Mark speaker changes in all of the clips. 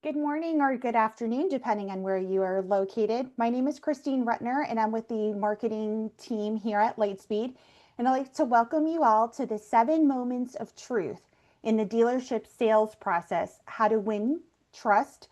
Speaker 1: Good morning or good afternoon, depending on where you are located. My name is Christine Rutner, and I'm with the marketing team here at Lightspeed. And I'd like to welcome you all to the 7 moments of truth in the dealership sales process: how to win trust,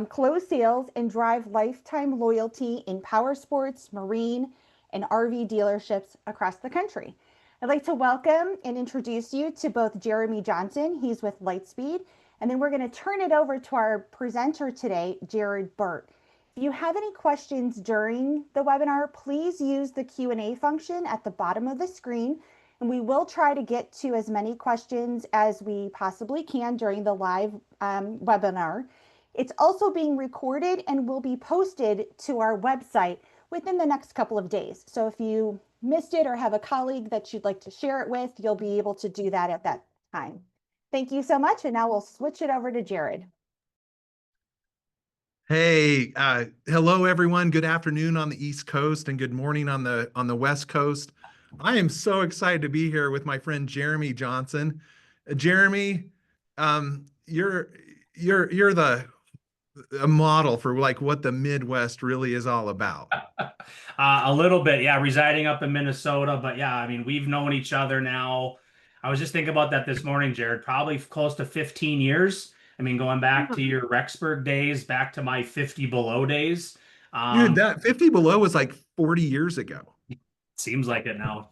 Speaker 1: close sales, and drive lifetime loyalty in power sports, marine, and RV dealerships across the country. I'd like to welcome and introduce you to both Jeremy Johnson. He's with Lightspeed, and then we're going to turn it over to our presenter today, Jared Burt. If you have any questions during the webinar, please use the Q&A function at the bottom of the screen, and we will try to get to as many questions as we possibly can during the live webinar. It's also being recorded and will be posted to our website within the next couple of days. So if you missed it or have a colleague that you'd like to share it with, you'll be able to do that at that time. Thank you so much. And now we'll switch it over to Jared.
Speaker 2: Hey, hello everyone. Good afternoon on the East Coast and good morning on the West Coast. I am so excited to be here with my friend Jeremy Johnson. Jeremy, you're a model for like what the Midwest really is all about.
Speaker 3: A little bit, yeah, residing up in Minnesota, but yeah, I mean, we've known each other now. I was just thinking about that this morning, Jared, probably close to 15 years. I mean, going back to your Rexburg days, back to my 50 below days.
Speaker 2: Dude, that 50 below was like 40 years ago.
Speaker 3: Seems like it now,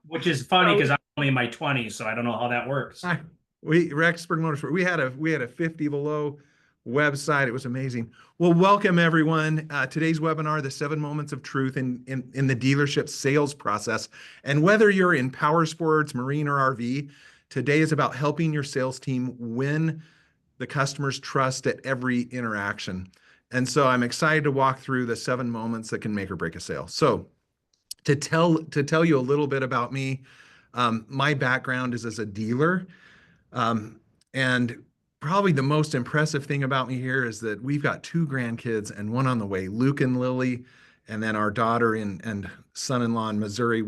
Speaker 3: which is funny because I'm only in my 20s, so I don't know how that works.
Speaker 2: Rexburg Motorsports, we had a 50 below website. It was amazing. Well, welcome everyone. Today's webinar, the 7 moments of truth in the dealership sales process. And whether you're in power sports, marine, or RV, today is about helping your sales team win the customer's trust at every interaction. And so I'm excited to walk through the 7 moments that can make or break a sale. So to tell you a little bit about me, my background is as a dealer. And probably the most impressive thing about me here is that we've got 2 grandkids and one on the way, Luke and Lily, and then our daughter and son-in-law in Missouri.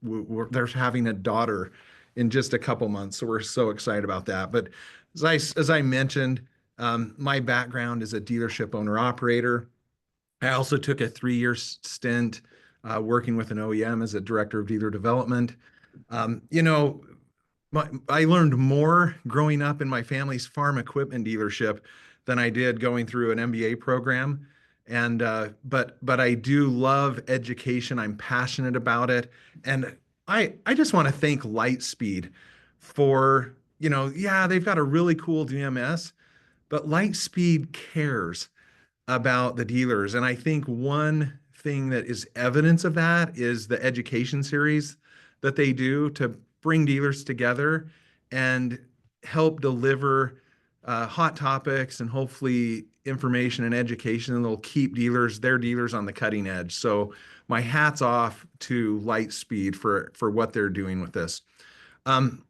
Speaker 2: They're having a daughter in just a couple months, so we're so excited about that. But as I mentioned, my background is a dealership owner-operator. I also took a 3-year stint working with an OEM as a director of dealer development. I learned more growing up in my family's farm equipment dealership than I did going through an MBA program. And but I do love education. I'm passionate about it. And I just want to thank Lightspeed for, yeah, they've got a really cool DMS, but Lightspeed cares about the dealers. And I think one thing that is evidence of that is the education series that they do to bring dealers together and help deliver hot topics and hopefully information and education, and they'll keep their dealers on the cutting edge. So my hat's off to Lightspeed for what they're doing with this. And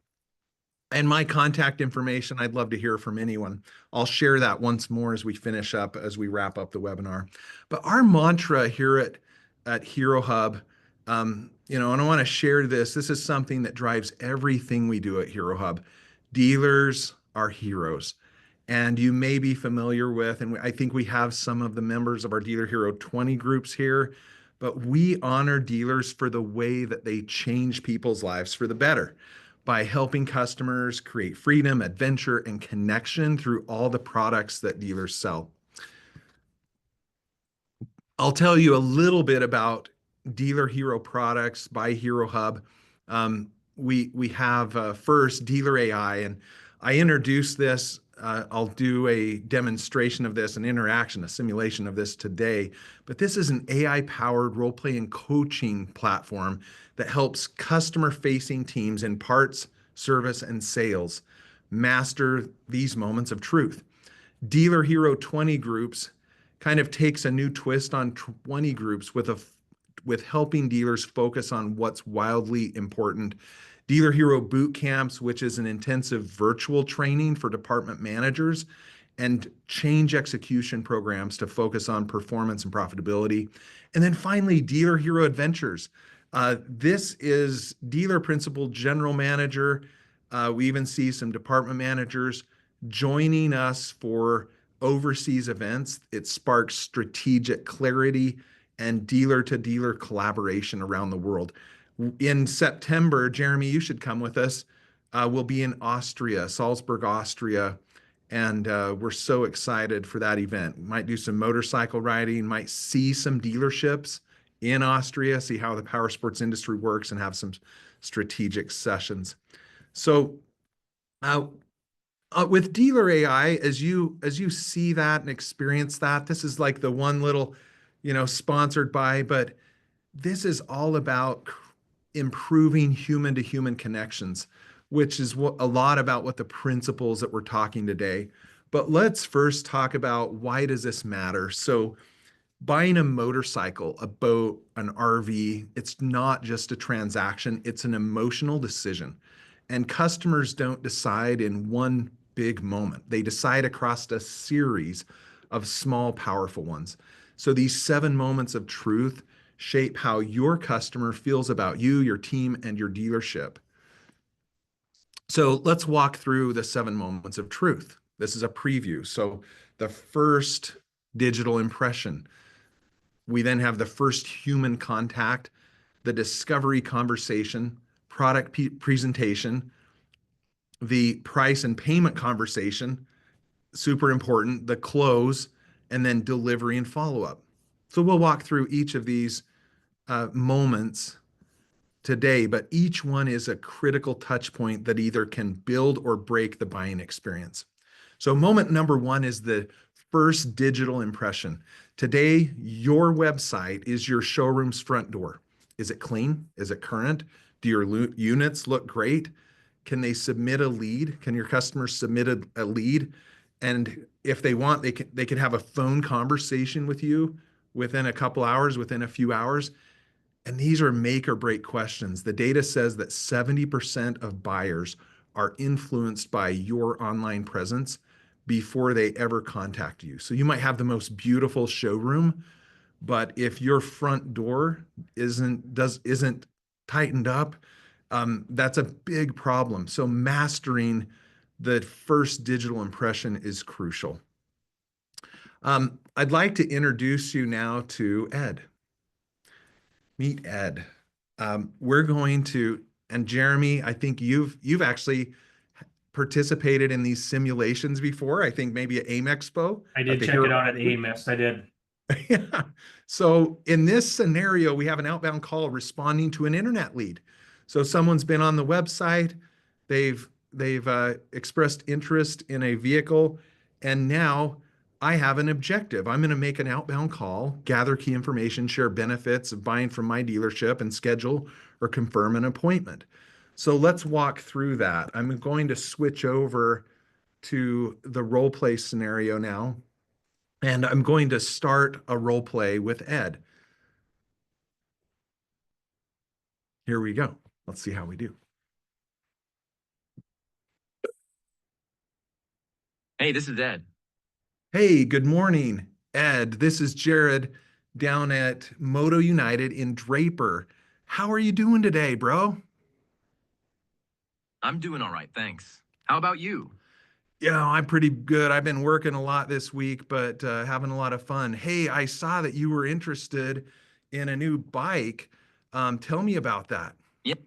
Speaker 2: my contact information, I'd love to hear from anyone. I'll share that once more as we finish up, as we wrap up the webinar. But our mantra here at Herohub, and I want to share this. This is something that drives everything we do at Herohub. Dealers are heroes. And you may be familiar with, and I think we have some of the members of our Dealer Hero 20 groups here, but we honor dealers for the way that they change people's lives for the better by helping customers create freedom, adventure, and connection through all the products that dealers sell. I'll tell you a little bit about Dealer Hero products by Herohub. We have first DealerAI, and I introduced this. I'll do a demonstration of this, an interaction, a simulation of this today. But this is an AI-powered role-playing coaching platform that helps customer-facing teams in parts, service, and sales master these moments of truth. Dealer Hero 20 groups kind of takes a new twist on 20 groups with helping dealers focus on what's wildly important. Dealer Hero Boot Camps, which is an intensive virtual training for department managers, and change execution programs to focus on performance and profitability. And then finally, Dealer Hero Adventures. This is dealer principal general manager. We even see some department managers joining us for overseas events. It sparks strategic clarity and dealer-to-dealer collaboration around the world. In September, Jeremy, you should come with us. We'll be in Austria, Salzburg, Austria, and we're so excited for that event. Might do some motorcycle riding, might see some dealerships in Austria, see how the power sports industry works, and have some strategic sessions. So with Dealer AI, as you see that and experience that, this is like the one little, sponsored by, but this is all about improving human to human connections, which is a lot about what the principles that we're talking today. But let's first talk about, why does this matter? So buying a motorcycle, a boat, an RV, it's not just a transaction, it's an emotional decision. And customers don't decide in one big moment. They decide across a series of small, powerful ones. So these 7 moments of truth shape how your customer feels about you, your team, and your dealership. So let's walk through the 7 moments of truth. This is a preview. So the first digital impression. We then have the first human contact, the discovery conversation, product presentation, the price and payment conversation, super important, the close, and then delivery and follow-up. So we'll walk through each of these moments today, but each one is a critical touch point that either can build or break the buying experience. So moment number 1 is the first digital impression. Today, your website is your showroom's front door. Is it clean? Is it current? Do your units look great? Can they submit a lead? Can your customers submit a lead? And if they want, they can have a phone conversation with you within a couple hours, within a few hours. And these are make or break questions. The data says that 70% of buyers are influenced by your online presence before they ever contact you. So you might have the most beautiful showroom, but if your front door isn't tightened up, that's a big problem. So mastering the first digital impression is crucial. I'd like to introduce you now to Ed. Meet Ed. We're going to, and Jeremy, I think you've actually participated in these simulations before. I think maybe at AIM Expo.
Speaker 3: I did check it out at AIM. Yes, I did.
Speaker 2: Yeah. So in this scenario, we have an outbound call responding to an internet lead. So someone's been on the website, they've expressed interest in a vehicle, and now I have an objective. I'm going to make an outbound call, gather key information, share benefits of buying from my dealership, and schedule or confirm an appointment. So let's walk through that. I'm going to switch over to the role play scenario now, and I'm going to start a role play with Ed. Here we go. Let's see how we do.
Speaker 4: Hey, this is Ed.
Speaker 2: Hey, good morning, Ed. This is Jared down at Moto United in Draper. How are you doing today, bro?
Speaker 4: I'm doing all right, thanks. How about you?
Speaker 2: Yeah, I'm pretty good. I've been working a lot this week, but having a lot of fun. Hey, I saw that you were interested in a new bike. Tell me about that.
Speaker 4: Yep.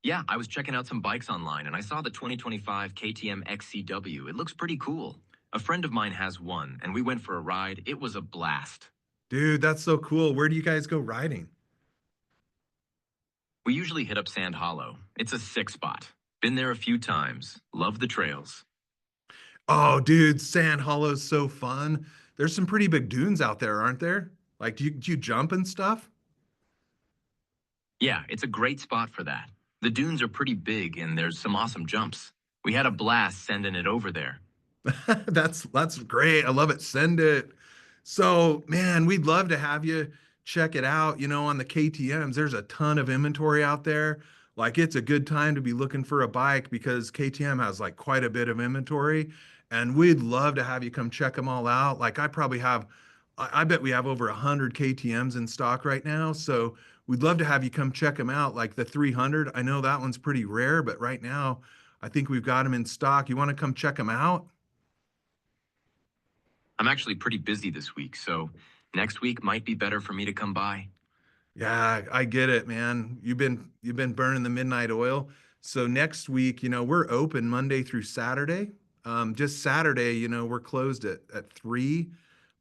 Speaker 4: Yeah, I was checking out some bikes online and I saw the 2025 KTM XCW. It looks pretty cool. A friend of mine has one and we went for a ride. It was a blast.
Speaker 2: Dude, that's so cool. Where do you guys go riding?
Speaker 4: We usually hit up Sand Hollow. It's a sick spot. Been there a few times. Love the trails.
Speaker 2: Oh, dude, Sand Hollow's so fun. There's some pretty big dunes out there, aren't there? Like, do you jump and stuff?
Speaker 4: Yeah, it's a great spot for that. The dunes are pretty big and there's some awesome jumps. We had a blast sending it over there.
Speaker 2: That's great. I love it. Send it. So, man, we'd love to have you check it out. You know, on the KTMs, there's a ton of inventory out there. Like, it's a good time to be looking for a bike because KTM has like quite a bit of inventory, and we'd love to have you come check them all out. Like, I bet we have over 100 KTMs in stock right now. So we'd love to have you come check them out. Like the 300, I know that one's pretty rare, but right now I think we've got them in stock. You want to come check them out?
Speaker 4: I'm actually pretty busy this week, so next week might be better for me to come by.
Speaker 2: Yeah, I get it, man. You've been burning the midnight oil. So next week, we're open Monday through Saturday. Just Saturday, we're closed at 3,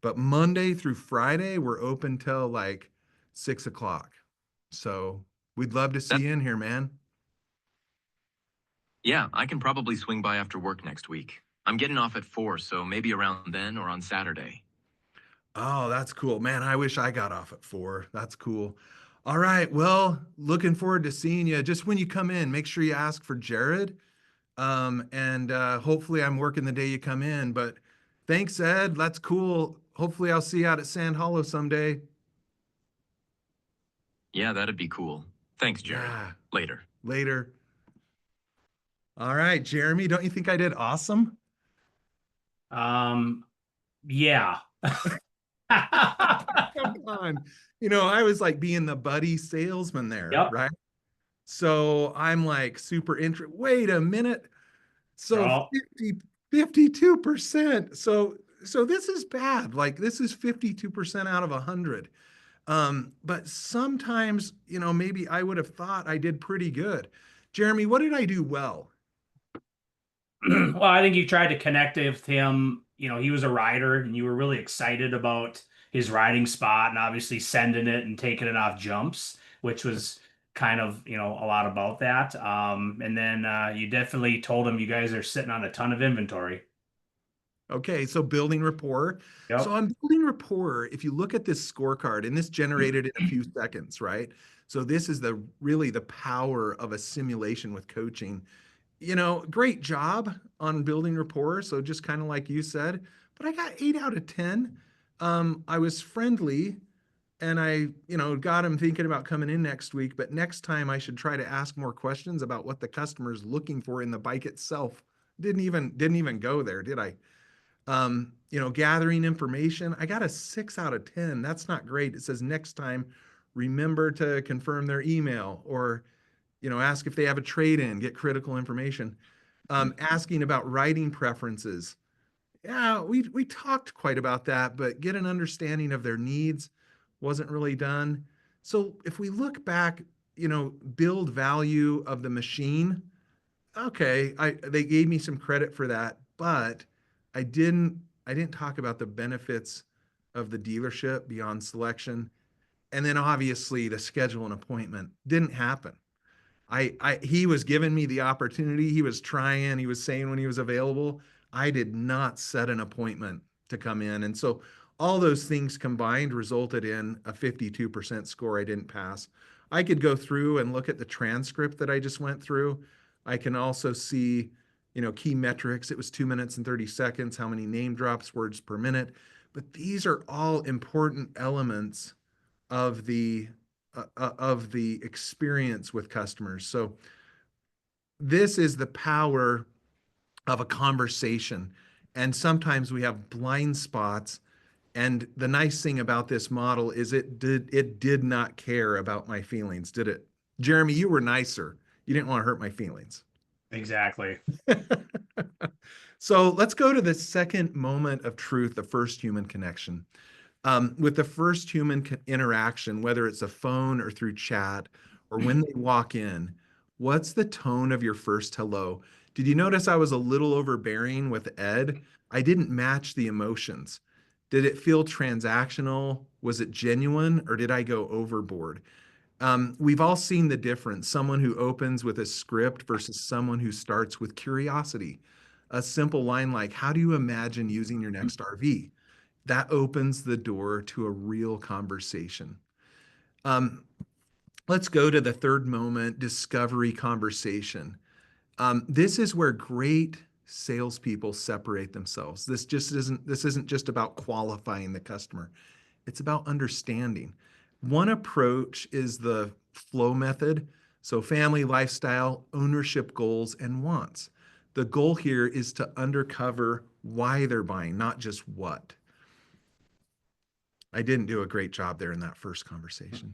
Speaker 2: but Monday through Friday, we're open till like 6 o'clock. So we'd love to see
Speaker 4: That,
Speaker 2: you in here, man.
Speaker 4: yeah, I can probably swing by after work next week. I'm getting off at 4, so maybe around then or on Saturday.
Speaker 2: Oh, that's cool. Man, I wish I got off at 4. That's cool. All right. Well, looking forward to seeing you. Just when you come in, make sure you ask for Jared. And hopefully I'm working the day you come in. But thanks, Ed. That's cool. Hopefully I'll see you out at Sand Hollow someday.
Speaker 4: Yeah, that'd be cool. Thanks, Jared.
Speaker 2: Yeah.
Speaker 4: Later.
Speaker 2: Later. All right, Jeremy, don't you think I did awesome?
Speaker 3: Yeah.
Speaker 2: Come on. I was like being the buddy salesman there,
Speaker 3: Yep.
Speaker 2: right? So I'm like super wait a minute. So
Speaker 3: Oh.
Speaker 2: 52%. So this is bad. Like this is 52% out of 100. But sometimes, maybe I would have thought I did pretty good. Jeremy, what did I do well?
Speaker 3: Well, I think you tried to connect with him. He was a rider and you were really excited about his riding spot and obviously sending it and taking it off jumps, which was kind of, a lot about that. And then you definitely told him you guys are sitting on a ton of inventory.
Speaker 2: Okay, so building rapport.
Speaker 3: Yep.
Speaker 2: So I'm building rapport. If you look at this scorecard, and this generated in a few seconds, right? So this is really the power of a simulation with coaching. Great job on building rapport. So just kind of like you said, but I got 8 out of 10. I was friendly and I, got him thinking about coming in next week, but next time I should try to ask more questions about what the customer's looking for in the bike itself. Didn't even go there, did I? Gathering information. I got a 6 out of 10. That's not great. It says next time, remember to confirm their email or, ask if they have a trade-in, get critical information. Asking about riding preferences. Yeah, we talked quite about that, but get an understanding of their needs wasn't really done. So if we look back, build value of the machine. Okay, they gave me some credit for that, but I didn't talk about the benefits of the dealership beyond selection. And then obviously to schedule an appointment didn't happen. He was giving me the opportunity. He was trying, he was saying when he was available. I did not set an appointment to come in. And so all those things combined resulted in a 52% score I didn't pass. I could go through and look at the transcript that I just went through. I can also see, key metrics. It was 2 minutes and 30 seconds, how many name drops, words per minute. But these are all important elements of the experience with customers. So this is the power of a conversation. And sometimes we have blind spots. And the nice thing about this model is it did not care about my feelings, did it? Jeremy, you were nicer. You didn't want to hurt my feelings.
Speaker 3: Exactly.
Speaker 2: So let's go to the second moment of truth, the first human connection. With the first human interaction, whether it's a phone or through chat or when they walk in, what's the tone of your first hello? Did you notice I was a little overbearing with Ed? I didn't match the emotions. Did it feel transactional? Was it genuine, or did I go overboard? We've all seen the difference. Someone who opens with a script versus someone who starts with curiosity. A simple line like, how do you imagine using your next RV? That opens the door to a real conversation. Let's go to the third moment, discovery conversation. This is where great salespeople separate themselves. This isn't just about qualifying the customer. It's about understanding. One approach is the flow method. So family, lifestyle, ownership goals, and wants. The goal here is to uncover why they're buying, not just what. I didn't do a great job there in that first conversation.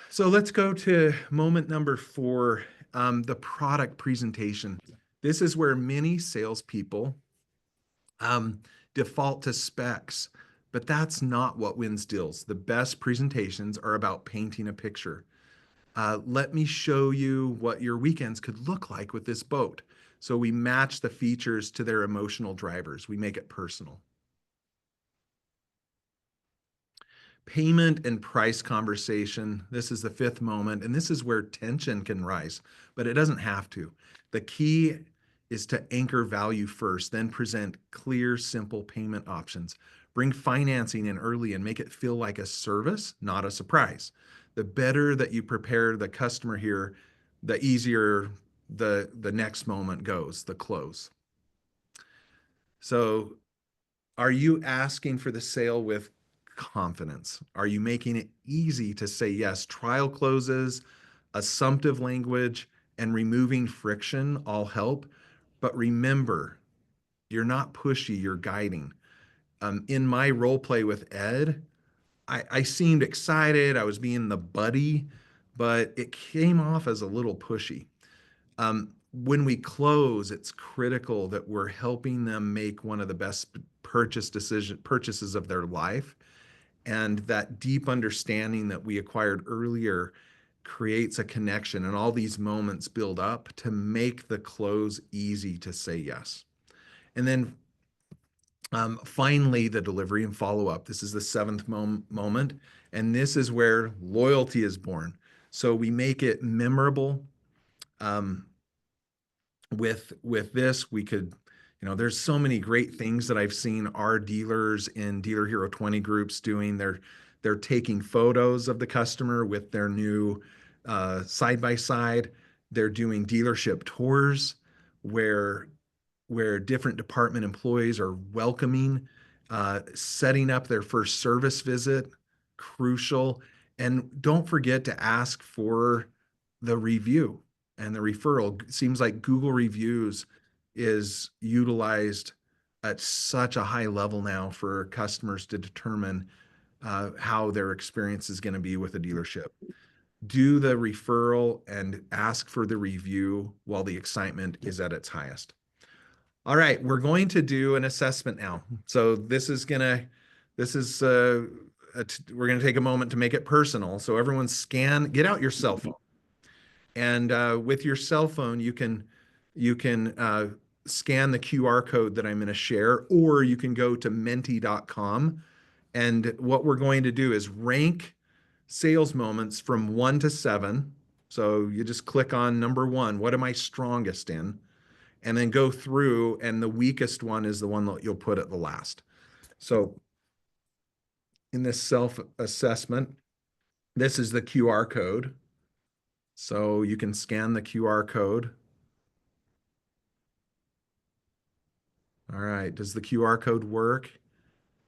Speaker 2: So let's go to moment number 4, the product presentation. This is where many salespeople um, default to specs, but that's not what wins deals. The best presentations are about painting a picture. Let me show you what your weekends could look like with this boat. So we match the features to their emotional drivers. We make it personal. Payment and price conversation. This is the fifth moment, and this is where tension can rise, but it doesn't have to. The key is to anchor value first, then present clear, simple payment options. Bring financing in early and make it feel like a service, not a surprise. The better that you prepare the customer here, the easier the next moment goes, the close. So are you asking for the sale with confidence? Are you making it easy to say yes? Trial closes, assumptive language, and removing friction all help. But remember, you're not pushy, you're guiding. In my role play with Ed, I seemed excited. I was being the buddy, but it came off as a little pushy. When we close, it's critical that we're helping them make one of the best purchases of their life. And that deep understanding that we acquired earlier creates a connection, and all these moments build up to make the close easy to say yes. And then finally, the delivery and follow-up. This is the seventh moment, and this is where loyalty is born. So we make it memorable. With this, we could, there's so many great things that I've seen our dealers in Dealer Hero 20 groups doing. They're taking photos of the customer with their new side-by-side. They're doing dealership tours where different department employees are welcoming, setting up their first service visit, crucial. And don't forget to ask for the review and the referral. It seems like Google reviews is utilized at such a high level now for customers to determine how their experience is going to be with a dealership. Do the referral and ask for the review while the excitement is at its highest. All right, we're going to do an assessment now. So we're going to take a moment to make it personal. So everyone get out your cell phone. And with your cell phone, you can scan the QR code that I'm going to share, or you can go to menti.com. And what we're going to do is rank sales moments from 1 to 7. So you just click on number 1. What am I strongest in? And then go through, and the weakest one is the one that you'll put at the last. So in this self-assessment, this is the QR code. So you can scan the QR code. All right, does the QR code work?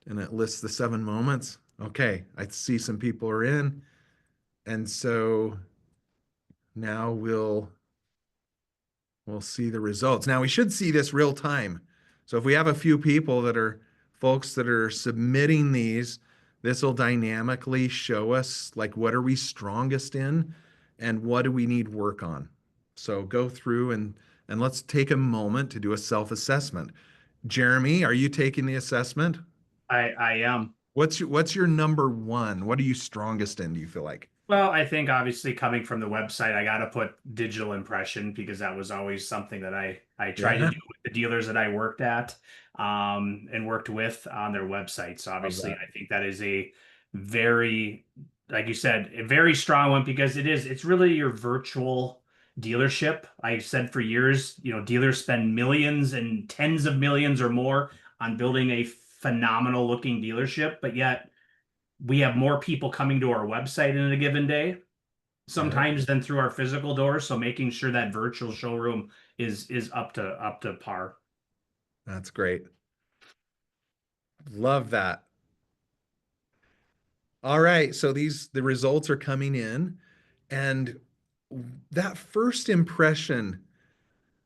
Speaker 2: And it lists the 7 moments. Okay, I see some people are in. And so now we'll see the results. Now we should see this real time. So if we have a few people folks that are submitting these, this will dynamically show us like what are we strongest in and what do we need work on. So go through and let's take a moment to do a self-assessment. Jeremy, are you taking the assessment?
Speaker 3: I am.
Speaker 2: What's your number 1? What are you strongest in, do you feel like?
Speaker 3: Well, I think obviously coming from the website, I got to put digital impression because that was always something that I tried to do with the dealers that I worked at and worked with on their website. So obviously, I think that is a very, like you said, a very strong one because it's really your virtual dealership. I said for years, dealers spend millions and tens of millions or more on building a phenomenal looking dealership, but yet we have more people coming to our website in a given day sometimes than through our physical doors. So making sure that virtual showroom is up to par.
Speaker 2: That's great. Love that. All right, so the results are coming in, and that first impression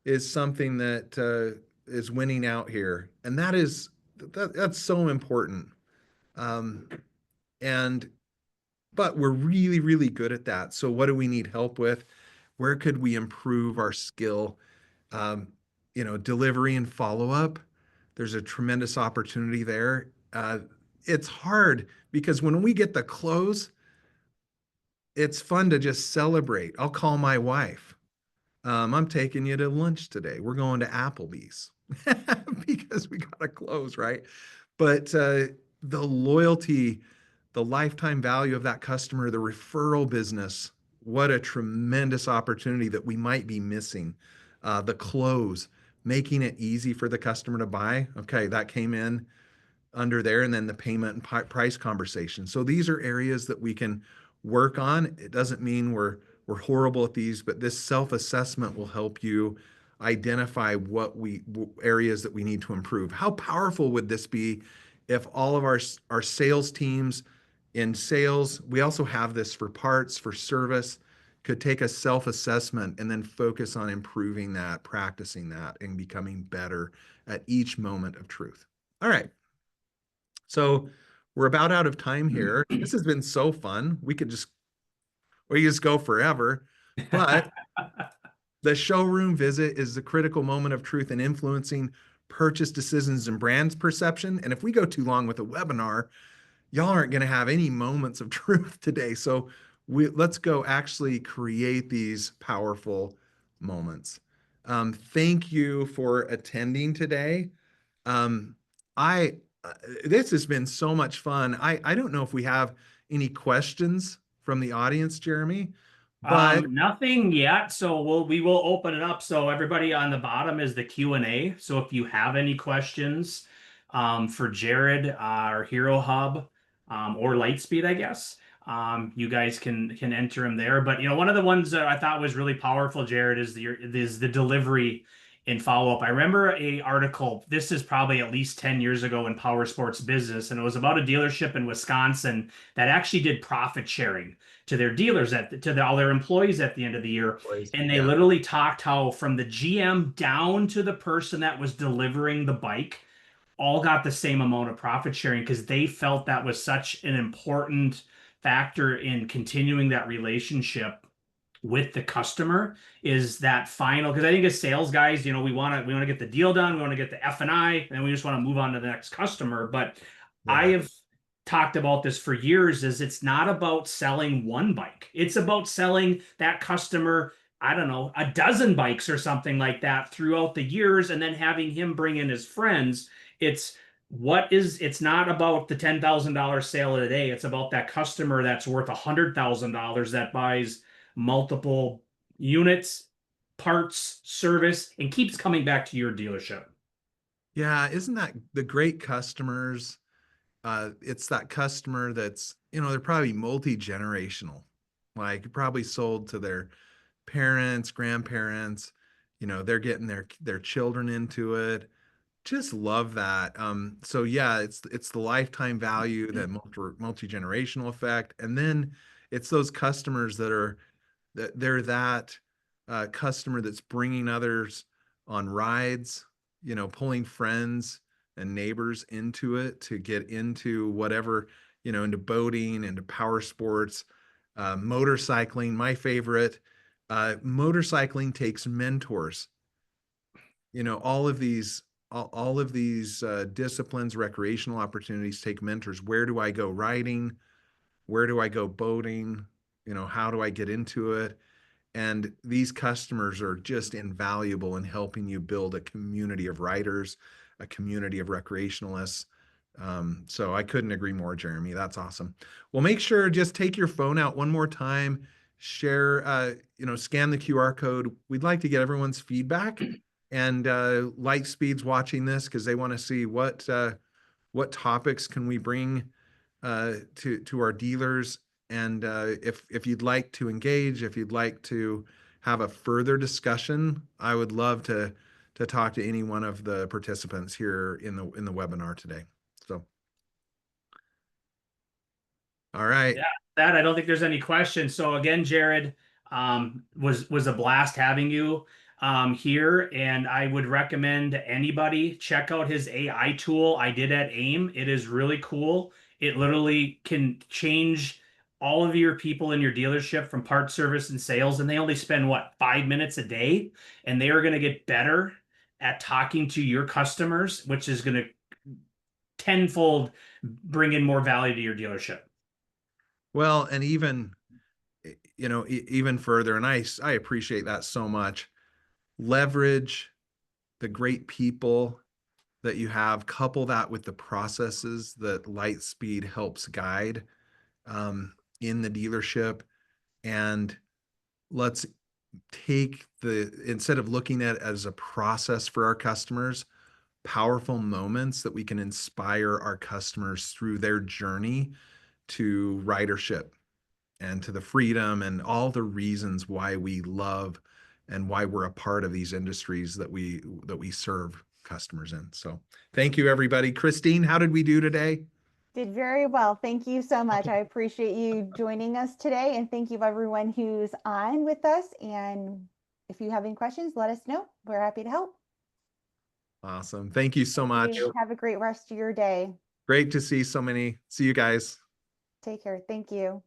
Speaker 2: is something that is winning out here, and that's so important. But we're really, really good at that. So what do we need help with? Where could we improve our skill? Delivery and follow-up. There's a tremendous opportunity there. It's hard because when we get the close, it's fun to just celebrate. I'll call my wife. I'm taking you to lunch today. We're going to Applebee's because we got to close, right? But the loyalty, the lifetime value of that customer, the referral business, what a tremendous opportunity that we might be missing. The close, making it easy for the customer to buy. Okay, that came in under there, and then the payment and price conversation. So these are areas that we can work on. It doesn't mean we're horrible at these, but this self-assessment will help you identify what areas that we need to improve. How powerful would this be if all of our sales teams in sales, we also have this for parts, for service, could take a self-assessment and then focus on improving that, practicing that, and becoming better at each moment of truth. All right. So we're about out of time here. This has been so fun. We could just go forever, but the showroom visit is the critical moment of truth in influencing purchase decisions and brands perception. And if we go too long with a webinar, y'all aren't going to have any moments of truth today. So let's go actually create these powerful moments. Thank you for attending today. This has been so much fun. I don't know if we have any questions from the audience, Jeremy, but
Speaker 3: nothing yet. So we will open it up. So everybody on the bottom is the Q&A. So if you have any questions for Jared or Herohub or Lightspeed, I guess, you guys can enter them there. But one of the ones that I thought was really powerful, Jared, is the delivery in follow-up. I remember a article, this is probably at least 10 years ago in Power Sports Business, and it was about a dealership in Wisconsin that actually did profit sharing to their dealers, all their employees at the end of the year. And they literally talked how from the GM down to the person that was delivering the bike all got the same amount of profit sharing because they felt that was such an important factor in continuing that relationship with the customer. Is that final, because I think as sales guys, we want to get the deal done, we want to get the F&I, and we just want to move on to the next customer. But I have talked about this for years, is it's not about selling one bike. It's about selling that customer, I don't know, a dozen bikes or something like that throughout the years, and then having him bring in his friends. It's not about the $10,000 sale a day. It's about that customer that's worth $100,000 that buys multiple units, parts, service, and keeps coming back to your dealership.
Speaker 2: Yeah, isn't that the great customers? It's that customer that's, they're probably multi-generational, like probably sold to their parents, grandparents, they're getting their children into it. Just love that. So yeah, it's the lifetime value, that multi-generational effect. And then it's those customers that they're that customer that's bringing others on rides, pulling friends and neighbors into it to get into whatever, into boating, into power sports, motorcycling. My favorite, motorcycling takes mentors. All of these disciplines, recreational opportunities take mentors. Where do I go riding? Where do I go boating? How do I get into it? And these customers are just invaluable in helping you build a community of riders, a community of recreationalists. So I couldn't agree more, Jeremy. That's awesome. Well, make sure, just take your phone out one more time, share, scan the QR code. We'd like to get everyone's feedback. And Lightspeed's watching this because they want to see what topics can we bring to our dealers. And if you'd like to engage, if you'd like to have a further discussion, I would love to talk to any one of the participants here in the webinar today. So, all right.
Speaker 3: Yeah, I don't think there's any questions. So again, Jared, was a blast having you here, and I would recommend anybody check out his AI tool I did at AIM. It is really cool. It literally can change all of your people in your dealership from parts, service, and sales, and they only spend 5 minutes a day, and they are going to get better at talking to your customers, which is going to tenfold bring in more value to your dealership.
Speaker 2: Well, and even, even further, and I appreciate that so much. Leverage the great people that you have, couple that with the processes that Lightspeed helps guide in the dealership, and let's take instead of looking at it as a process for our customers, powerful moments that we can inspire our customers through their journey to ridership and to the freedom and all the reasons why we love and why we're a part of these industries that we serve customers in. So thank you, everybody. Christine, how did we do today?
Speaker 1: Did very well. Thank you so much. I appreciate you joining us today, and thank you everyone who's on with us. And if you have any questions, let us know. We're happy to help.
Speaker 2: Awesome. Thank you so much.
Speaker 1: Have a great rest of your day.
Speaker 2: Great to see so many. See you guys.
Speaker 1: Take care. Thank you.